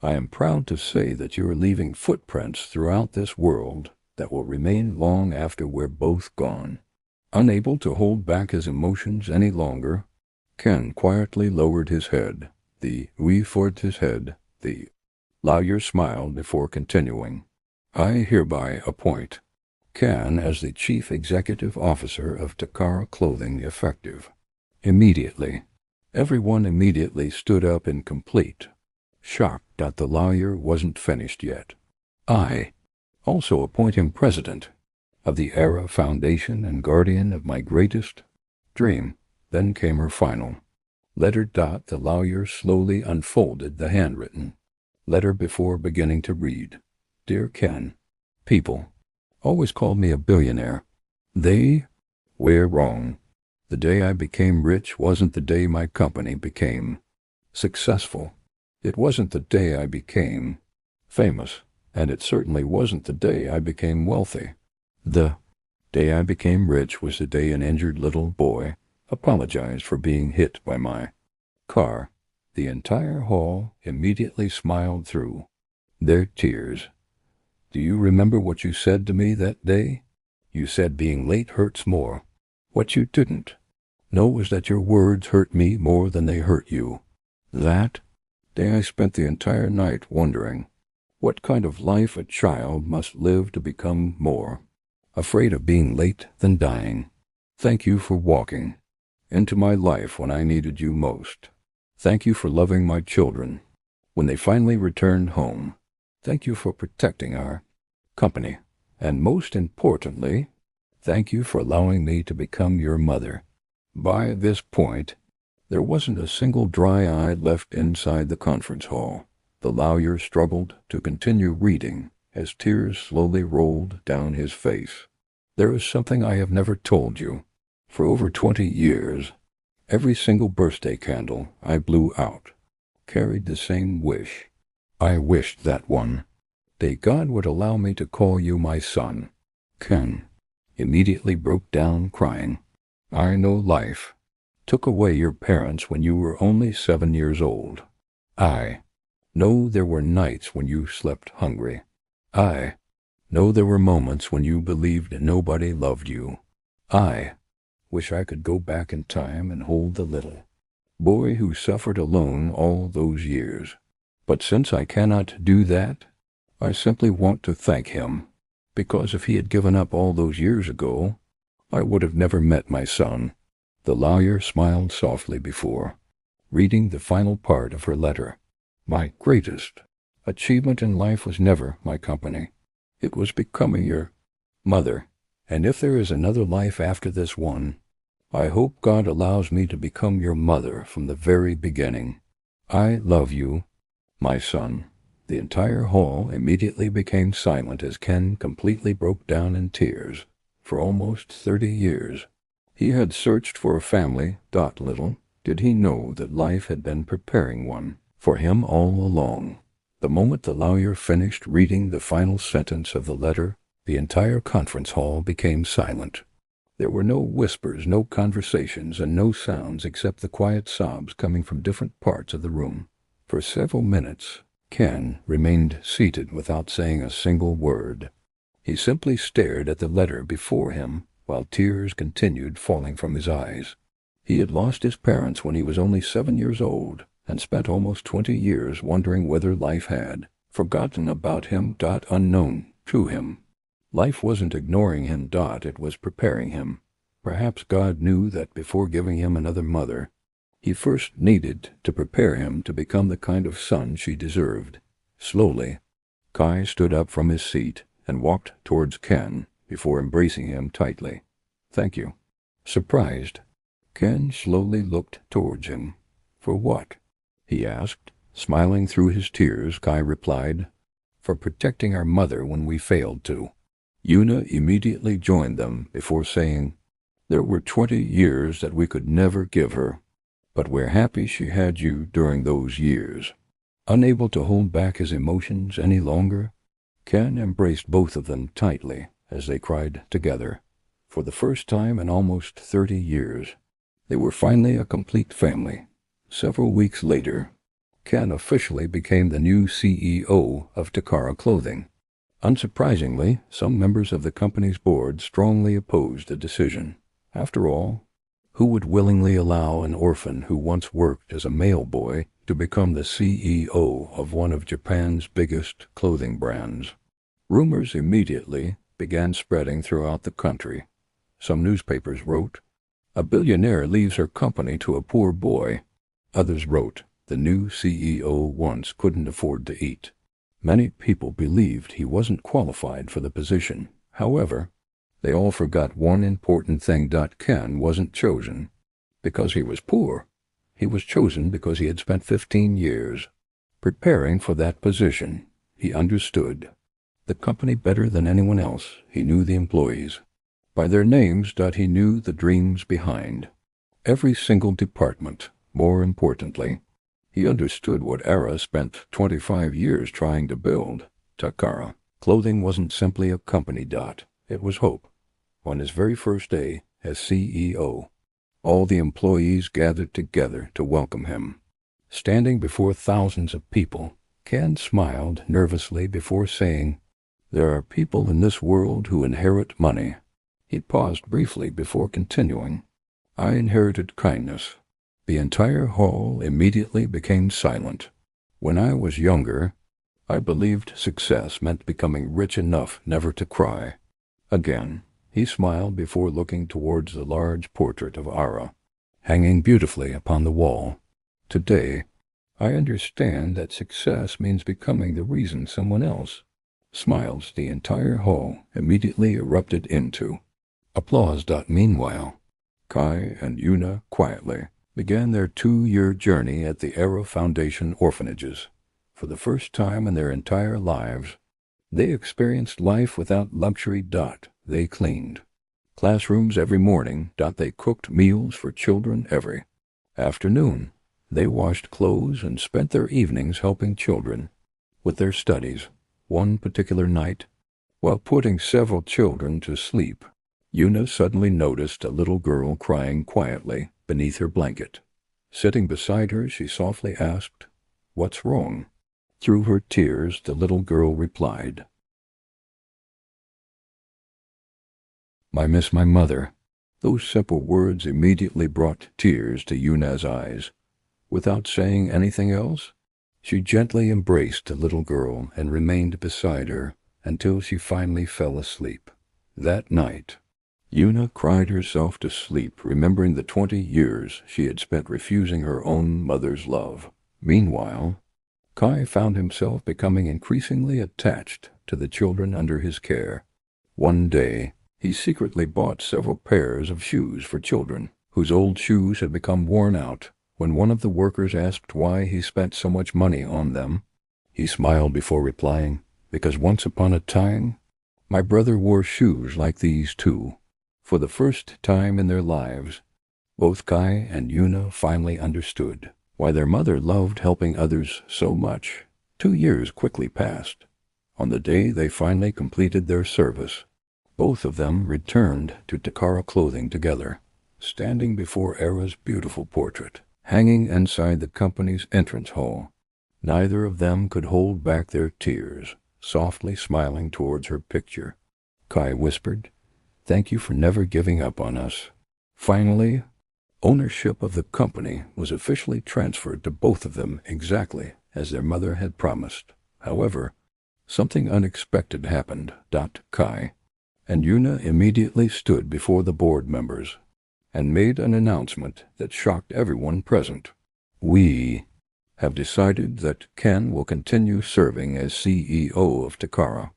I am proud to say that you are leaving footprints throughout this world that will remain long after we're both gone. Unable to hold back his emotions any longer, Ken quietly lowered his head. The lawyer smiled before continuing. I hereby appoint Ken as the Chief Executive Officer of Takara Clothing effective. Immediately, everyone immediately stood up in complete shock. The lawyer wasn't finished yet. I also appoint him president of the Aira Foundation and guardian of my greatest dream. Then came her final letter. The lawyer slowly unfolded the handwritten letter before beginning to read. Dear Ken, people always called me a billionaire. They were wrong. The day I became rich wasn't the day my company became successful. It wasn't the day I became famous, and it certainly wasn't the day I became wealthy. The day I became rich was the day an injured little boy apologized for being hit by my car. The entire hall immediately smiled through their tears. Do you remember what you said to me that day? You said being late hurts more. What you didn't know was that your words hurt me more than they hurt you. That day I spent the entire night wondering what kind of life a child must live to become more afraid of being late than dying. Thank you for walking into my life when I needed you most. Thank you for loving my children when they finally returned home. Thank you for protecting our company. And most importantly, thank you for allowing me to become your mother. By this point, there wasn't a single dry eye left inside the conference hall. The lawyer struggled to continue reading as tears slowly rolled down his face. There is something I have never told you. For over 20 years, every single birthday candle I blew out carried the same wish. I wished that one day God would allow me to call you my son. Ken immediately broke down crying. I know life took away your parents when you were only 7 years old. I know there were nights when you slept hungry. I know there were moments when you believed nobody loved you. I wish I could go back in time and hold the little boy who suffered alone all those years. But since I cannot do that, I simply want to thank him, because if he had given up all those years ago, I would have never met my son." The lawyer smiled softly before reading the final part of her letter. "My greatest achievement in life was never my company. It was becoming your mother, and if there is another life after this one, I hope God allows me to become your mother from the very beginning. I love you, my son." The entire hall immediately became silent as Ken completely broke down in tears. For almost 30 years, he had searched for a family. Little did he know that life had been preparing one for him all along. The moment the lawyer finished reading the final sentence of the letter, the entire conference hall became silent. There were no whispers, no conversations, and no sounds except the quiet sobs coming from different parts of the room. For several minutes, Ken remained seated without saying a single word. He simply stared at the letter before him while tears continued falling from his eyes. He had lost his parents when he was only 7 years old and spent almost 20 years wondering whether life had forgotten about him. Unknown to him. Life wasn't ignoring him. It was preparing him. Perhaps God knew that before giving him another mother, he first needed to prepare him to become the kind of son she deserved. Slowly, Kai stood up from his seat and walked towards Ken before embracing him tightly. "Thank you." Surprised, Ken slowly looked towards him. "For what?" he asked. Smiling through his tears, Kai replied, "For protecting our mother when we failed to." Yuna immediately joined them before saying, "There were 20 years that we could never give her, but we're happy she had you during those years." Unable to hold back his emotions any longer, Ken embraced both of them tightly as they cried together. For the first time in almost 30 years, they were finally a complete family. Several weeks later, Ken officially became the new CEO of Takara Clothing. Unsurprisingly, some members of the company's board strongly opposed the decision. After all, who would willingly allow an orphan who once worked as a mailboy to become the CEO of one of Japan's biggest clothing brands? Rumors immediately began spreading throughout the country. Some newspapers wrote, "A billionaire leaves her company to a poor boy." Others wrote, "The new CEO once couldn't afford to eat." Many people believed he wasn't qualified for the position. However, they all forgot one important thing. Ken wasn't chosen because he was poor. He was chosen because he had spent 15 years preparing for that position. He understood the company better than anyone else. He knew the employees by their names. He knew the dreams behind every single department. More importantly, he understood what Aira spent 25 years trying to build. Takara Clothing wasn't simply a company. It was hope. On his very first day as CEO, all the employees gathered together to welcome him. Standing before thousands of people, Ken smiled nervously before saying, "There are people in this world who inherit money." He paused briefly before continuing, "I inherited kindness." The entire hall immediately became silent. "When I was younger, I believed success meant becoming rich enough never to cry." Again, he smiled before looking towards the large portrait of Aira, hanging beautifully upon the wall. "Today, I understand that success means becoming the reason someone else smiles." The entire hall immediately erupted into applause. Meanwhile, Kai and Yuna quietly began their 2-year journey at the Aira Foundation orphanages. For the first time in their entire lives, they experienced life without luxury. They cleaned classrooms every morning. They cooked meals for children every afternoon. They washed clothes and spent their evenings helping children with their studies. One particular night, while putting several children to sleep, Yuna suddenly noticed a little girl crying quietly beneath her blanket. Sitting beside her, she softly asked, "What's wrong?" Through her tears, the little girl replied, "I miss my mother." Those simple words immediately brought tears to Yuna's eyes. Without saying anything else, She gently embraced the little girl and remained beside her until she finally fell asleep. That night, Yuna cried herself to sleep, remembering the 20 years she had spent refusing her own mother's love. Meanwhile, Kai found himself becoming increasingly attached to the children under his care. One day, he secretly bought several pairs of shoes for children, whose old shoes had become worn out. When one of the workers asked why he spent so much money on them, he smiled before replying, "Because once upon a time, my brother wore shoes like these too." For the first time in their lives, both Kai and Yuna finally understood why their mother loved helping others so much. 2 years quickly passed. On the day they finally completed their service, both of them returned to Takara Clothing together, standing before Aira's beautiful portrait, hanging inside the company's entrance hall. Neither of them could hold back their tears, softly smiling towards her picture. Kai whispered, "Thank you for never giving up on us." Finally, ownership of the company was officially transferred to both of them exactly as their mother had promised. However, something unexpected happened. Kai and Yuna immediately stood before the board members and made an announcement that shocked everyone present. "We have decided that Ken will continue serving as CEO of Takara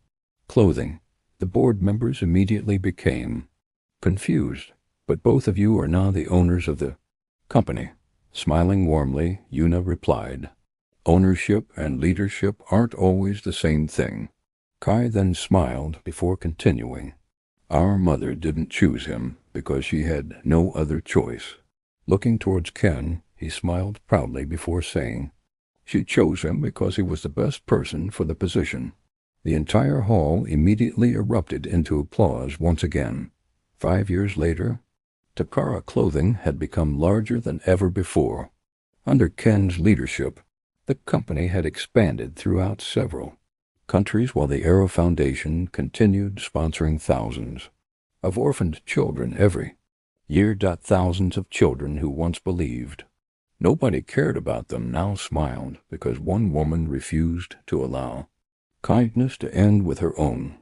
Clothing." The board members immediately became confused. "But both of you are now the owners of the company." Smiling warmly, Yuna replied, "Ownership and leadership aren't always the same thing." Kai then smiled before continuing, "Our mother didn't choose him because she had no other choice." Looking towards Ken, he smiled proudly before saying, "She chose him because he was the best person for the position." The entire hall immediately erupted into applause once again. 5 years later, Takara Clothing had become larger than ever before. Under Ken's leadership, the company had expanded throughout several countries while the Aira Foundation continued sponsoring thousands of orphaned children every year. Thousands of children who once believed nobody cared about them now smiled because one woman refused to allow kindness to end with her own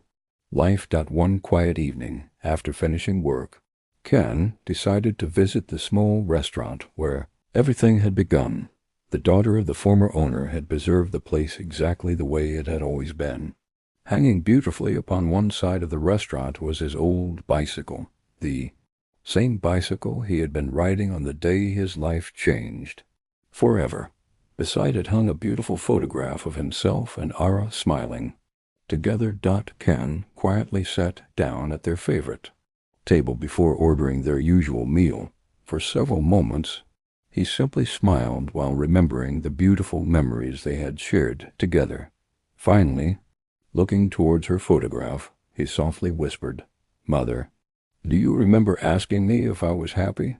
life. One quiet evening, after finishing work, Ken decided to visit the small restaurant where everything had begun. The daughter of the former owner had preserved the place exactly the way it had always been. Hanging beautifully upon one side of the restaurant was his old bicycle, the same bicycle he had been riding on the day his life changed forever. Beside it hung a beautiful photograph of himself and Aira smiling together. Ken quietly sat down at their favorite table before ordering their usual meal. For several moments, he simply smiled while remembering the beautiful memories they had shared together. Finally, looking towards her photograph, he softly whispered, "Mother, do you remember asking me if I was happy?"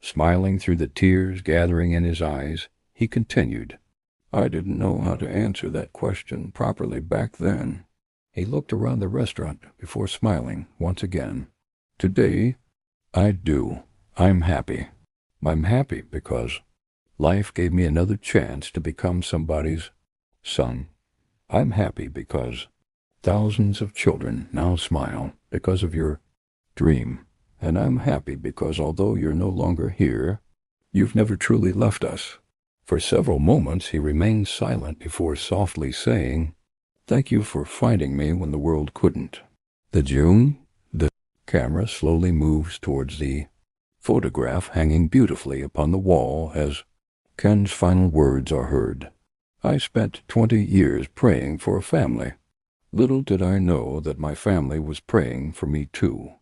Smiling through the tears gathering in his eyes, he continued, "I didn't know how to answer that question properly back then." He looked around the restaurant before smiling once again. "Today, I do. I'm happy. I'm happy because life gave me another chance to become somebody's son. I'm happy because thousands of children now smile because of your dream. And I'm happy because although you're no longer here, you've never truly left us." For several moments he remained silent before softly saying, "Thank you for finding me when the world couldn't." The camera slowly moves towards the photograph hanging beautifully upon the wall as Ken's final words are heard. "I spent 20 years praying for a family. Little did I know that my family was praying for me too."